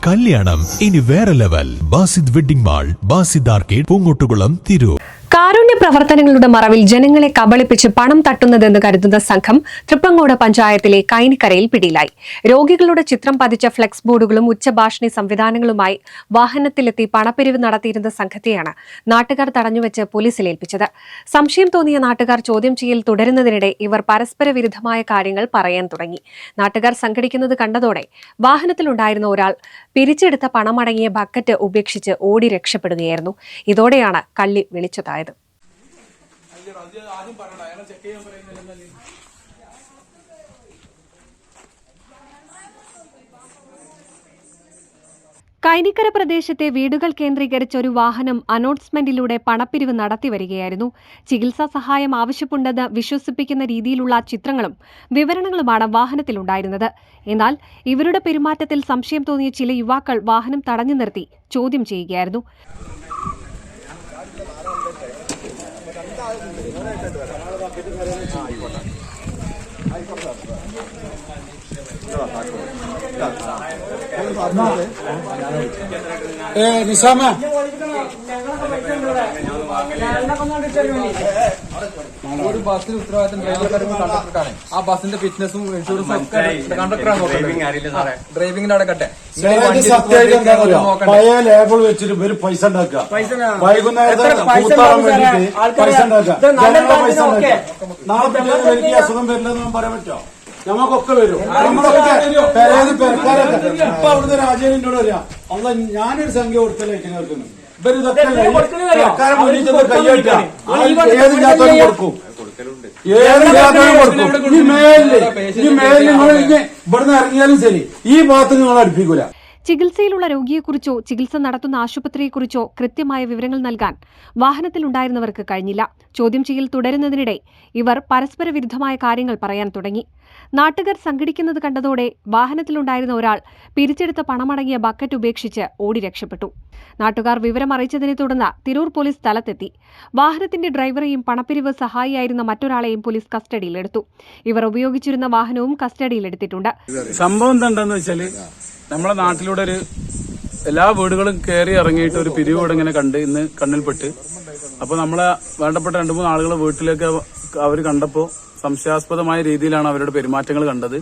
കല്യാണം ഇനി വേറെ level. Basid wedding mall, Basid arcade, Poongottukulam, Tirur. കാരുണ്യ പ്രവർത്തനങ്ങളുടെ മറവിൽ ജനങ്ങളെ കബളിപ്പിച്ച് പണം തട്ടുന്നതെന്ന് കരുതുന്ന സംഘം തൃപ്രങ്ങോട് പഞ്ചായത്തിലെ കൈനിക്കരയിൽ പിടിയിലായി. രോഗികളുടെ ചിത്രം പതിച്ച ഫ്ലെക്സ് ബോർഡുകളും ഉച്ചഭാഷിണി സംവിധാനങ്ങളുമായി വാഹനത്തിലെത്തി പണപ്പിരിവ് നടത്തിയിരുന്ന സംഘത്തെയാണ് നാട്ടുകാർ തടഞ്ഞുവെച്ച് പോലീസിൽ ഏൽപ്പിച്ചത്. സംശയം തോന്നിയ നാട്ടുകാർ ചോദ്യം ചെയ്യൽ തുടരുന്നതിനിടെ ഇവർ പരസ്പര വിരുദ്ധമായ കാര്യങ്ങൾ പറയാൻ തുടങ്ങി. നാട്ടുകാർ സംഘടിക്കുന്നത് കണ്ടതോടെ വാഹനത്തിലുണ്ടായിരുന്ന ഒരാൾ പിരിച്ചെടുത്ത പണമടങ്ങിയ ബക്കറ്റ് ഉപേക്ഷിച്ച് ഓടി രക്ഷപ്പെടുകയായിരുന്നു. ഇതോടെയാണ് കള്ളി വിളിച്ചതായത്. കൈനിക്കര പ്രദേശത്തെ വീടുകൾ കേന്ദ്രീകരിച്ച ഒരു വാഹനം അനൗൺസ്മെന്റിലൂടെ പണപ്പിരിവ് നടത്തിവരികയായിരുന്നു. ചികിത്സാ സഹായം ആവശ്യമുണ്ടെന്ന് വിശ്വസിപ്പിക്കുന്ന രീതിയിലുള്ള ചിത്രങ്ങളും വിവരണങ്ങളുമാണ് വാഹനത്തിലുണ്ടായിരുന്നത്. എന്നാൽ ഇവരുടെ പെരുമാറ്റത്തിൽ സംശയം തോന്നിയ ചില യുവാക്കൾ വാഹനം തടഞ്ഞു നിർത്തി ചോദ്യം ചെയ്യുകയായിരുന്നു. നിസാമ ഒരു ബസ്സിന് ഉത്തരവാദിത്തം കണ്ടക്ടറാണ്. ആ ബസ്സിന്റെ ഫിറ്റ്നസും ഇൻഷുറൻസും ഒക്കെ കണ്ടക്ടറാണ്. ഡ്രൈവിംഗിന്റെ അവിടെ കട്ടെ പഴയ ലേബിൾ വെച്ചിട്ട് ഇവര് പൈസ ഉണ്ടാക്കുക. വൈകുന്നേരത്തെ കൂത്താറാൻ വേണ്ടിട്ട് പൈസ ഉണ്ടാക്കുക. നാളെ എനിക്ക് അസുഖം വരില്ലെന്ന് പറയാൻ പറ്റുമോ? നമുക്കൊക്കെ വരും. നമ്മളൊക്കെ പെരക്കാരൊക്കെ ഇപ്പൊ അവിടുത്തെ രാജേവിനോട് പറയാം, അല്ല ഞാനൊരു സംഖ്യ കൊടുത്തല്ലേ കേൾക്കുന്നു. ഇവരിതൊക്കെ സർക്കാരെ മുന്നിൽ ചെന്ന് കൈയ്യട്ടാ ഏത് ജാത്തോനും കൊടുക്കും, ഏത് ജാത്തോനും കൊടുക്കും. ഈ മേലിൽ നിങ്ങൾ ഇവിടുന്ന് ഇറങ്ങിയാലും ശരി ഈ ഭാഗത്ത് നിങ്ങൾ അടുപ്പിക്കൂല. ചികിത്സയിലുള്ള രോഗിയെക്കുറിച്ചോ ചികിത്സ നടത്തുന്ന ആശുപത്രിയെക്കുറിച്ചോ കൃത്യമായ വിവരങ്ങൾ നൽകാൻ വാഹനത്തിലുണ്ടായിരുന്നവർക്ക് കഴിഞ്ഞില്ല. ചോദ്യം ചെയ്യൽ തുടരുന്നതിനിടെ ഇവർ പരസ്പര വിരുദ്ധമായ കാര്യങ്ങൾ പറയാൻ തുടങ്ങി. നാട്ടുകാർ സംഘടിക്കുന്നത് കണ്ടതോടെ വാഹനത്തിലുണ്ടായിരുന്ന ഒരാൾ പിരിച്ചെടുത്ത പണമടങ്ങിയ ബക്കറ്റ് ഉപേക്ഷിച്ച് ഓടി രക്ഷപ്പെട്ടു. നാട്ടുകാർ വിവരം അറിയിച്ചതിനെ തുടർന്ന് തിരൂർ പോലീസ് സ്ഥലത്തെത്തി. വാഹനത്തിന്റെ ഡ്രൈവറെയും പണപ്പിരിവ് സഹായിയായിരുന്ന മറ്റൊരാളെയും പോലീസ് കസ്റ്റഡിയിലെടുത്തു. ഇവർ ഉപയോഗിച്ചിരുന്ന വാഹനവും കസ്റ്റഡിയിലെടുത്തിട്ടുണ്ട്. സംഭവം എന്താണെന്ന് വെച്ചാല് നമ്മളെ നാട്ടിലൂടെ എല്ലാ വീടുകളും കയറി ഇറങ്ങിയിട്ട് ഒരു പിരിവോട് ഇങ്ങനെ കണ്ട് ഇന്ന് കണ്ണിൽപ്പെട്ട്, അപ്പൊ നമ്മളെ വേണ്ടപ്പെട്ട 2-3 ആളുകളെ വീട്ടിലേക്ക് അവർ കണ്ടപ്പോൾ സംശയാസ്പദമായ രീതിയിലാണ് അവരുടെ പെരുമാറ്റങ്ങൾ കണ്ടത്.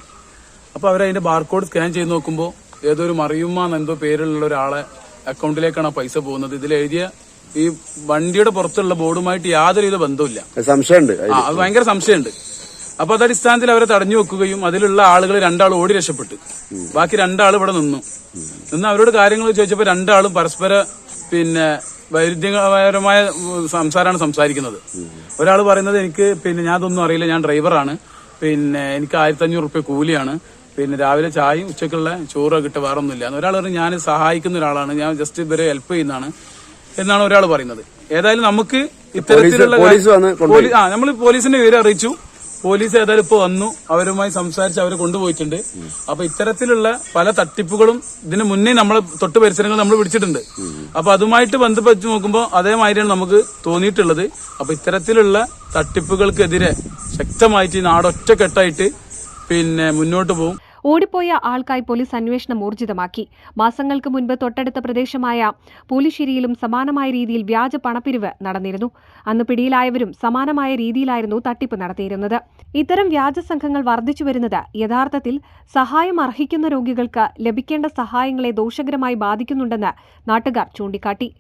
അപ്പൊ അവരതിന്റെ ബാർകോഡ് സ്കാൻ ചെയ്ത് നോക്കുമ്പോൾ ഏതൊരു മറിയുമ്മ എന്തോ പേരിലുള്ള ഒരാളെ അക്കൗണ്ടിലേക്കാണ് പൈസ പോകുന്നത്. ഇതിലെഴുതിയ ഈ വണ്ടിയുടെ പുറത്തുള്ള ബോർഡുമായിട്ട് യാതൊരുവിധ ബന്ധമില്ല. സംശയമുണ്ട്, അത് ഭയങ്കര സംശയമുണ്ട്. അപ്പൊ അതടിസ്ഥാനത്തിൽ അവരെ തടഞ്ഞു വെക്കുകയും അതിലുള്ള ആളുകൾ 2 ആൾ ഓടി രക്ഷപ്പെട്ടു. ബാക്കി 2 ആൾ ഇവിടെ നിന്ന് അവരോട് കാര്യങ്ങൾ ചോദിച്ചപ്പോൾ 2 ആളും പരസ്പര വൈരുദ്ധ്യപരമായ സംസാരമാണ് സംസാരിക്കുന്നത്. ഒരാൾ പറയുന്നത് എനിക്ക് ഞാൻ അതൊന്നും അറിയില്ല, ഞാൻ ഡ്രൈവറാണ്, എനിക്ക് 1500 റുപ്യ കൂലിയാണ്, രാവിലെ ചായയും ഉച്ചക്കുള്ള ചോറ് കിട്ടുക വേറെ ഒന്നുമില്ല. ഒരാൾ പറഞ്ഞു ഞാൻ സഹായിക്കുന്ന ഒരാളാണ്, ഞാൻ ജസ്റ്റ് ഇവരെ ഹെൽപ്പ് ചെയ്യുന്നതാണ് എന്നാണ് ഒരാൾ പറയുന്നത്. ഏതായാലും നമുക്ക് ഇത്തരത്തിലുള്ള നമ്മൾ പോലീസിന്റെ വിവരം അറിയിച്ചു. പോലീസ് ഏതായാലും ഇപ്പൊ വന്നു, അവരുമായി സംസാരിച്ച് അവരെ കൊണ്ടുപോയിട്ടുണ്ട്. അപ്പൊ ഇത്തരത്തിലുള്ള പല തട്ടിപ്പുകളും ഇതിനു മുന്നേ നമ്മളെ തൊട്ട് പരിസരങ്ങൾ നമ്മൾ പിടിച്ചിട്ടുണ്ട്. അപ്പൊ അതുമായിട്ട് ബന്ധപ്പെട്ട് നോക്കുമ്പോൾ അതേമാതിരിയാണ് നമുക്ക് തോന്നിയിട്ടുള്ളത്. അപ്പൊ ഇത്തരത്തിലുള്ള തട്ടിപ്പുകൾക്കെതിരെ ശക്തമായിട്ട് ഈ നാടൊറ്റക്കെട്ടായിട്ട് മുന്നോട്ട് പോകും. ഓടിപ്പോയ ആൾക്കായി പോലീസ് അന്വേഷണം ഊർജിതമാക്കി. മാസങ്ങൾക്ക് മുൻപ് തൊട്ടടുത്ത പ്രദേശമായ പൂലിശ്ശേരിയിലും സമാനമായ രീതിയിൽ വ്യാജ പണപ്പിരിവ് നടന്നിരുന്നു. അന്ന് പിടിയിലായവരും സമാനമായ രീതിയിലായിരുന്നു തട്ടിപ്പ് നടത്തിയിരുന്നത്. ഇത്തരം വ്യാജ സംഘങ്ങൾ വർദ്ധിച്ചു വരുന്നത് യഥാർത്ഥത്തിൽ സഹായം അർഹിക്കുന്ന രോഗികൾക്ക് ലഭിക്കേണ്ട സഹായങ്ങളെ ദോഷകരമായി ബാധിക്കുന്നുണ്ടെന്ന് നാട്ടുകാർ ചൂണ്ടിക്കാട്ടി.